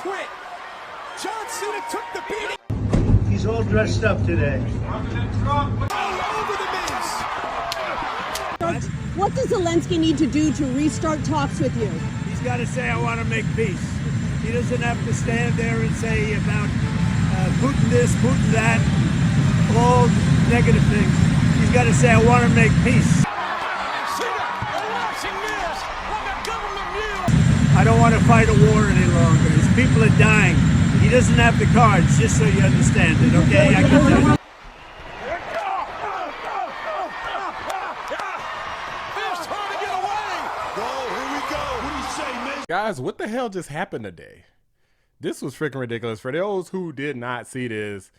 quit. John Cena took the beating. He's all dressed up today. All over the Miz. What does Zelensky need to do to restart talks with you? He's got to say, I want to make peace. He doesn't have to stand there and say about Putin this, Putin that, all negative things. He's got to say, I want to make peace. I don't want to fight a war any longer. His people are dying. He doesn't have the cards, just so you understand it, okay? I can tell you. Guys, what the hell just happened today? This was freaking ridiculous. For those who did not see this,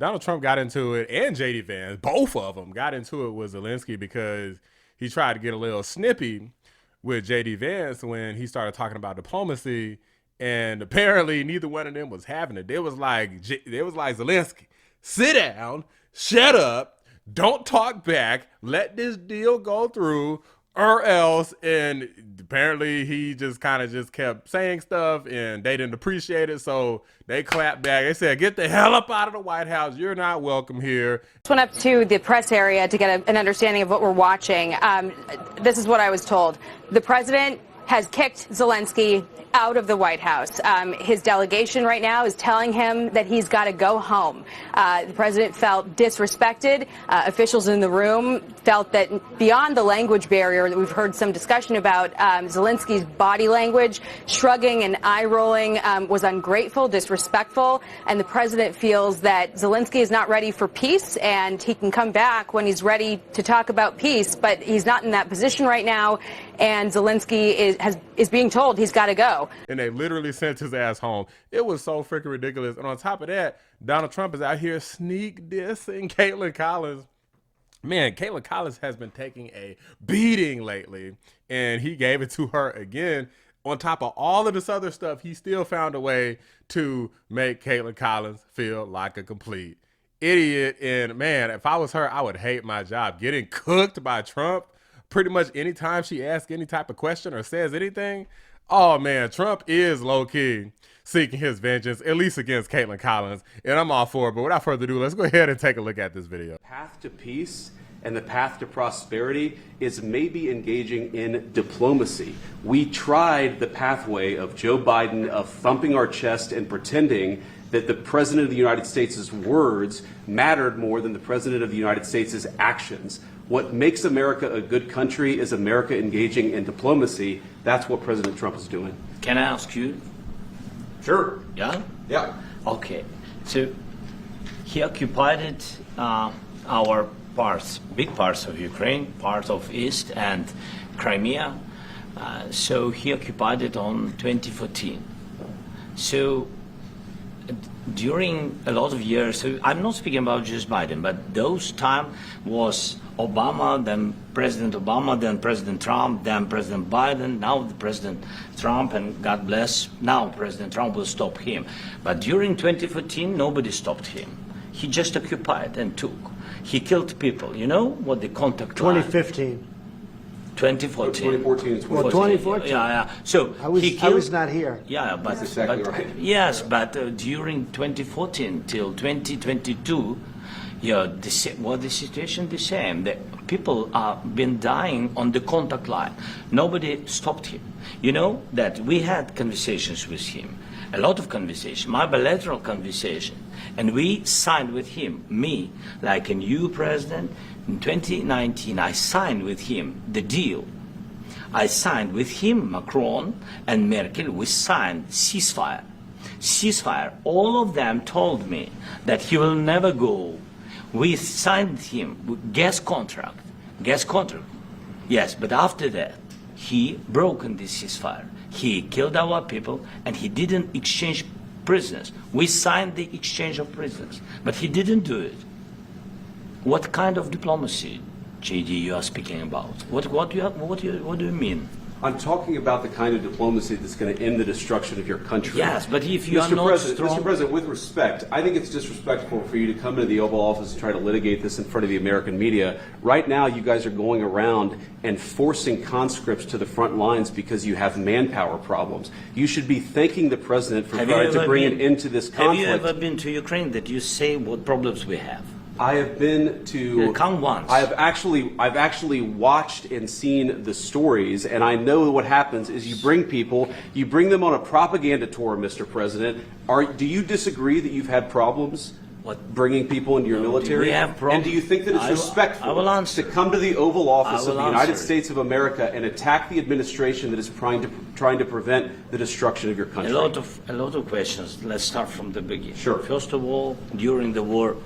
Donald Trump got into it, and JD Vance, both of them got into it with Zelensky because he tried to get a little snippy with JD Vance when he started talking about diplomacy, and apparently neither one of them was having it. They was like Zelensky, sit down, shut up, don't talk back, let this deal go through, or else. And apparently he just kind of just kept saying stuff and they didn't appreciate it, so they clapped back. They said, get the hell up out of the White House, you're not welcome here. Just went up to the press area to get an understanding of what we're watching. This is what I was told. The president has kicked Zelensky out of the White House. His delegation right now is telling him that he's got to go home. The president felt disrespected. Officials in the room felt that beyond the language barrier that we've heard some discussion about, Zelensky's body language, shrugging and eye rolling, was ungrateful, disrespectful, and the president feels that Zelensky is not ready for peace and he can come back when he's ready to talk about peace, but he's not in that position right now, and Zelensky is being told he's got to go. And they literally sent his ass home. It was so freaking ridiculous. And on top of that, Donald Trump is out here sneak dissing Kaitlan Collins. Man, Kaitlan Collins has been taking a beating lately, and he gave it to her again. On top of all of this other stuff, he still found a way to make Kaitlan Collins feel like a complete idiot. And man, if I was her, I would hate my job. Getting cooked by Trump pretty much anytime she asks any type of question or says anything. Oh man, Trump is low-key seeking his vengeance, at least against Kaitlan Collins, and I'm all for it. But without further ado, let's go ahead and take a look at this video. The path to peace and the path to prosperity is maybe engaging in diplomacy. We tried the pathway of Joe Biden of thumping our chest and pretending that the President of the United States' words mattered more than the President of the United States' actions. What makes America a good country is America engaging in diplomacy. That's what President Trump is doing. Can I ask you? Sure. Yeah? Yeah. Okay. So he occupied our parts, big parts of Ukraine, part of East and Crimea. So he occupied it on 2014. So during a lot of years, so I'm not speaking about just Biden, but those time was Obama, then President Obama, then President Trump, then President Biden, now the President Trump, and God bless, now President Trump will stop him. But during 2014, nobody stopped him. He just occupied and took. He killed people. You know what the contact 2015. 2014. 2014 is Well, 2014. Yeah. So I was not here. Yeah, but, That's exactly right. Yes, but during 2014 till 2022, yeah, the situation the same. The people have been dying on the contact line. Nobody stopped him. You know that we had conversations with him, a lot of conversation, my bilateral conversation, and we signed with him, me, like a new president. In 2019, I signed with him the deal. I signed with him, Macron and Merkel, we signed ceasefire. Ceasefire. All of them told me that he will never go. We signed him with gas contract. Yes, but after that, he broken this ceasefire. He killed our people and he didn't exchange prisoners. We signed the exchange of prisoners, but he didn't do it. What kind of diplomacy, JD, you are speaking about? What do you mean? I'm talking about the kind of diplomacy that's going to end the destruction of your country. Yes, but if you are Mr. not President, strong... Mr. President, with respect, I think it's disrespectful for you to come into the Oval Office and try to litigate this in front of the American media. Right now, you guys are going around and forcing conscripts to the front lines because you have manpower problems. You should be thanking the President for trying to bring an end to this conflict. Have you ever been to Ukraine that you say what problems we have? I have been to. Come once. I've actually watched and seen the stories, and I know what happens is you bring them on a propaganda tour, Mr. President. Do you disagree that you've had problems bringing people into your military? We have problems. And do you think that it's respectful to come to the Oval Office of the United States of America and attack the administration that is trying to prevent the destruction of your country? A lot of questions. Let's start from the beginning. Sure. First of all, during the war,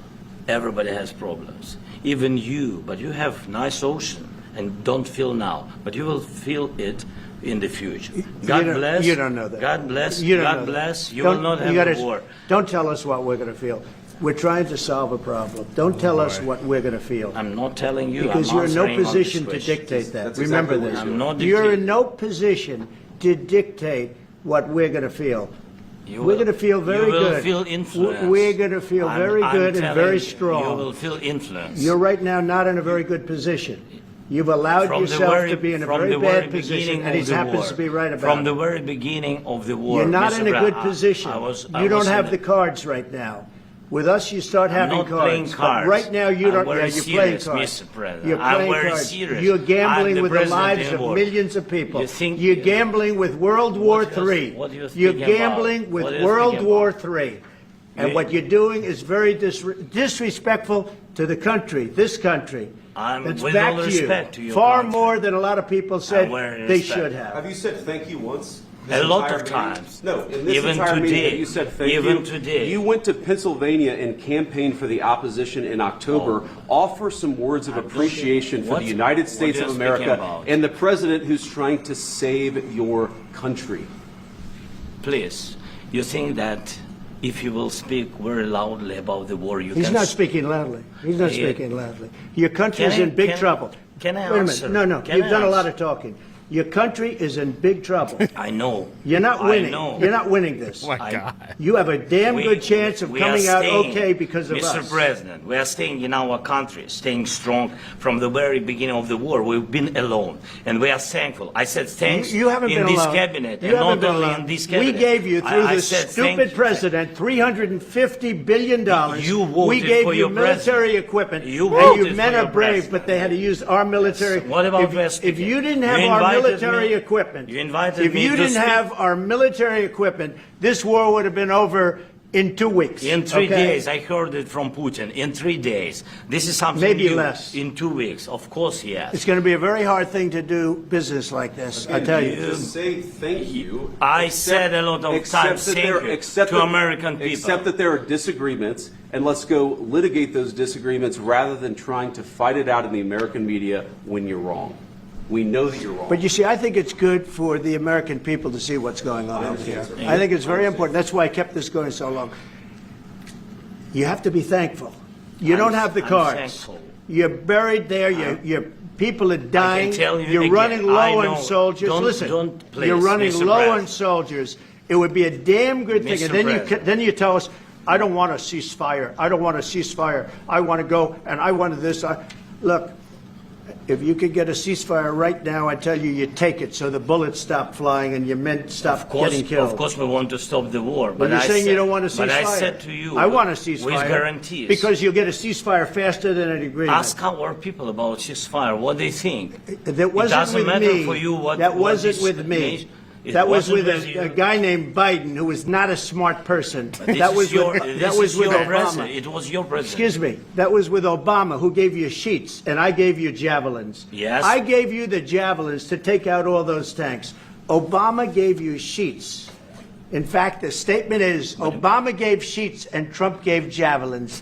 everybody has problems, even you, but you have nice ocean and don't feel now, but you will feel it in the future. God bless. You don't know that. God bless. You don't God know bless. that. You will not have a war. Don't tell us what we're going to feel. We're trying to solve a problem. Don't tell us what we're going to feel. I'm not telling you. Because I'm you're in no answering on this position to question. dictate that. That's Remember exactly this. what I'm not You're dictating. in no position to dictate what we're going to feel. You We're will- going to feel very you will good. feel influence. We're going to feel very good and telling very you, strong. You will feel influence. You're right now not in a very good position. You've allowed yourself to be in a very bad position, and he happens to be right about From it. the very beginning of the war. You're not Mr. in a Brown, good position. You don't have the cards right now. With us, you start having not cards. playing But cards. right now, you don't. I'm very You're playing serious, cards. Mr. President. You're I'm playing very cards. serious. You're I'm gambling the with the president lives in of war. millions of people. You think- You're gambling with World War What do you- III. what do you You're speak about? gambling with What do you World speak War about? III. And You- what you're doing is very disrespectful to the country, this country. That's with back all to respect to you. your Far country. more than a lot of people said very they respect. should have. Have you said thank you once? A lot of entire meeting? times. No, in this Even entire meeting, today. have you said thank you. Even today. You went to Pennsylvania and campaigned for the opposition in October. Offer some words of appreciation for What- the United what States are of you America speaking about? and the president who's trying to save your country. Please, you think that if you will speak very loudly about the war, you He's can... not speaking loudly. He's not Yeah. speaking loudly. Your country is Can I- in big can- trouble. can I Wait a answer? minute. No, Can you've I done a lot answer? of talking. Your country is in big trouble. I know. You're not winning. I know. You're not winning this. Oh my God. You have a damn We- good chance of we are coming out staying, okay because of Mr. us. President, we are staying in our country, staying strong from the very beginning of the war. We've been alone, and we are thankful. I said thanks You haven't in been this alone. cabinet, You and haven't not been only alone. in this cabinet. We gave you, through I this said stupid thank you. president, $350 billion. You voted we gave for you your military president. equipment. You and voted you for men your are brave, president. but they had to use our military. What about if West you didn't You have our invited military me- equipment, you invited if me you to didn't speak- have our military equipment, this war would have been over in 2 weeks. In 3 okay? days, I heard it from Putin. In 3 days, this is something Maybe new. less. In 2 weeks, of course, yes. It's going to be a very hard thing to do business like this, I tell you. Just say thank you. I said a lot of times thank you to American people. Accept that there are disagreements, and let's go litigate those disagreements rather than trying to fight it out in the American media when you're wrong. We know that you're wrong. But you see, I think it's good for the American people to see what's going on out here. I think it's very important. That's why I kept this going so long. You have to be thankful. You don't have the I'm cards. thankful. You're buried there. Your people are dying. tell you You're again, running I low know. on soldiers. Don't- Listen, don't, please, you're running Mr. low President. on soldiers. It would be a damn good thing. Mr. And then President. then you tell us, I don't want a ceasefire. I don't want a ceasefire. I want to go and I want this. Look. If you could get a ceasefire right now, I tell you, you take it so the bullets stop flying and your men stop getting killed. Of course, we want to stop the war. But you're saying you don't want a ceasefire. But I said to you, I want a ceasefire. with guarantees. Because you'll get a ceasefire faster than an agreement. Ask our people about ceasefire, what they think. That wasn't it doesn't with matter me. for you what that what wasn't this with me. nation- it That was wasn't with you. a guy named Biden, who was not a smart person. This That is was your, with, this that was is with your Obama. president. It was your president. Excuse me. That was with Obama, who gave you sheets, and I gave you javelins. Yes. I gave you the javelins to take out all those tanks. Obama gave you sheets. In fact, the statement is Obama gave sheets and Trump gave javelins.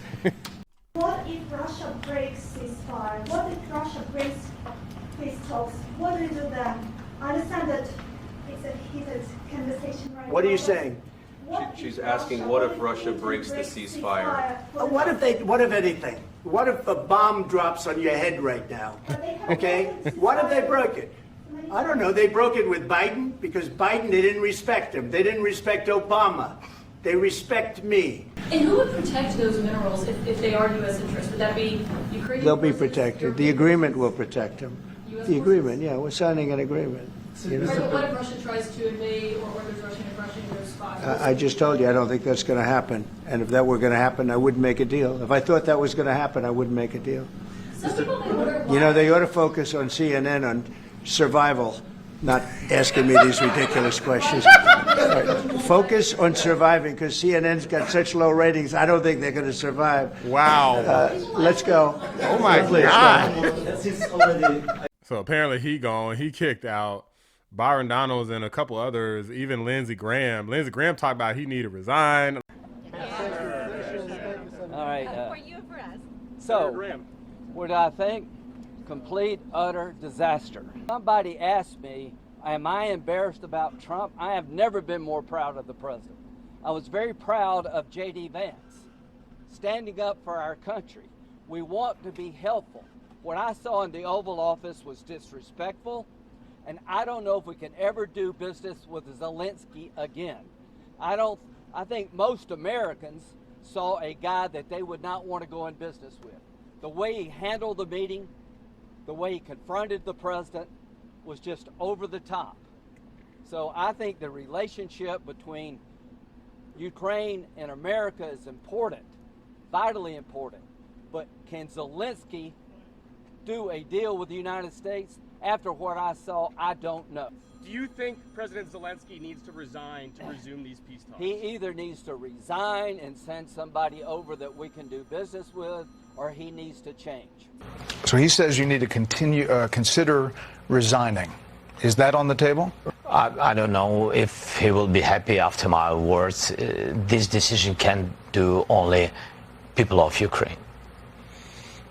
What if Russia breaks ceasefire? What if Russia breaks peace talks? What do we do then? I understand that it's a heated conversation right now. What are you but saying? She's asking, what if Russia breaks the ceasefire? What if anything? What if a bomb drops on your head right now? Okay? What if they broke it? I don't know. They broke it with Biden because Biden, they didn't respect him. They didn't respect Obama. They respect me. And who would protect those minerals if they are U.S. interests? Would that be Ukraine? They'll be protected. The agreement will protect them. The agreement, yeah, we're signing an agreement. What if Russia tries to invade or orders Russian aggression in those spots? I just told you I don't think that's going to happen. And if that were going to happen, I wouldn't make a deal. If I thought that was going to happen, I wouldn't make a deal. Some people may wonder why. You know, they ought to focus on CNN on survival, not asking me these ridiculous questions. Right. Focus on surviving, because CNN's got such low ratings, I don't think they're going to survive. Wow. Let's go. Oh, my God. So apparently he gone. He kicked out. Byron Donalds and a couple others, even Lindsey Graham. Lindsey Graham talked about he need to resign. All right. So, what I think? Complete, utter disaster. Somebody asked me, am I embarrassed about Trump? I have never been more proud of the president. I was very proud of J.D. Vance, standing up for our country. We want to be helpful. What I saw in the Oval Office was disrespectful, and I don't know if we can ever do business with Zelenskyy again. I think most Americans saw a guy that they would not want to go in business with. The way he handled the meeting, the way he confronted the president was just over the top. So I think the relationship between Ukraine and America is important, vitally important. But can Zelenskyy do a deal with the United States? After what I saw, I don't know. Do you think President Zelenskyy needs to resign to resume these peace talks? He either needs to resign and send somebody over that we can do business with, or he needs to change. So he says you need to consider resigning. Is that on the table? I don't know if he will be happy after my words. This decision can do only people of Ukraine.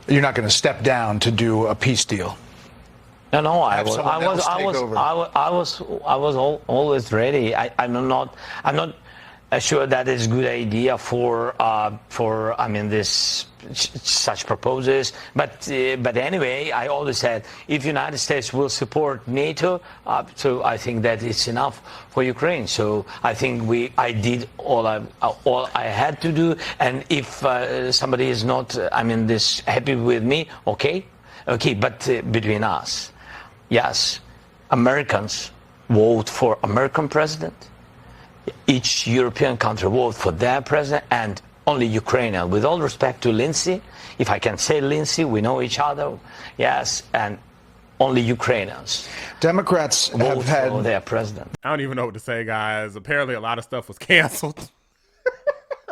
You're not going to step down to do a peace deal? No, I was always ready. I'm not sure that is a good idea for this such proposals. But anyway, I always said if United States will support NATO, so I think that it's enough for Ukraine. So I think I did all I had to do. And if somebody is not happy with me, okay. But between us. Yes, Americans vote for American president. Each European country vote for their president, and only Ukrainian. With all respect to Lindsey, if I can say Lindsey, we know each other. Yes, and only Ukrainians. Democrats vote have had for their president. I don't even know what to say, guys. Apparently, a lot of stuff was canceled.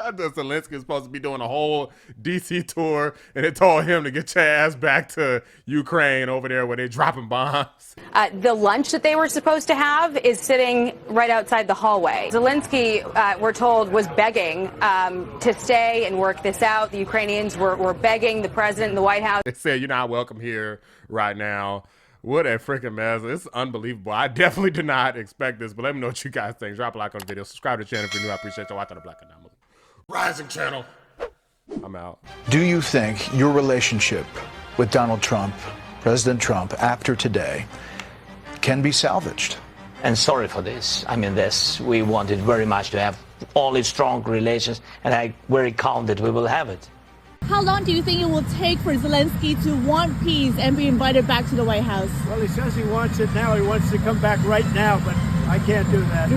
Zelenskyy is supposed to be doing a whole DC tour, and it told him to get your ass back to Ukraine over there where they're dropping bombs. The lunch that they were supposed to have is sitting right outside the hallway. Zelenskyy, we're told, was begging to stay and work this out. The Ukrainians were begging the president in the White House. They said, you're not welcome here right now. What a freaking mess. It's unbelievable. I definitely did not expect this, but let me know what you guys think. Drop a like on the video. Subscribe to the channel if you're new. I appreciate you watching the Black and Down Movie Rising channel. I'm out. Do you think your relationship with Donald Trump, President Trump, after today, can be salvaged? And sorry for this. We wanted very much to have only strong relations, and I'm very calm that we will have it. How long do you think it will take for Zelenskyy to want peace and be invited back to the White House? Well, he says he wants it now. He wants to come back right now, but I can't do that.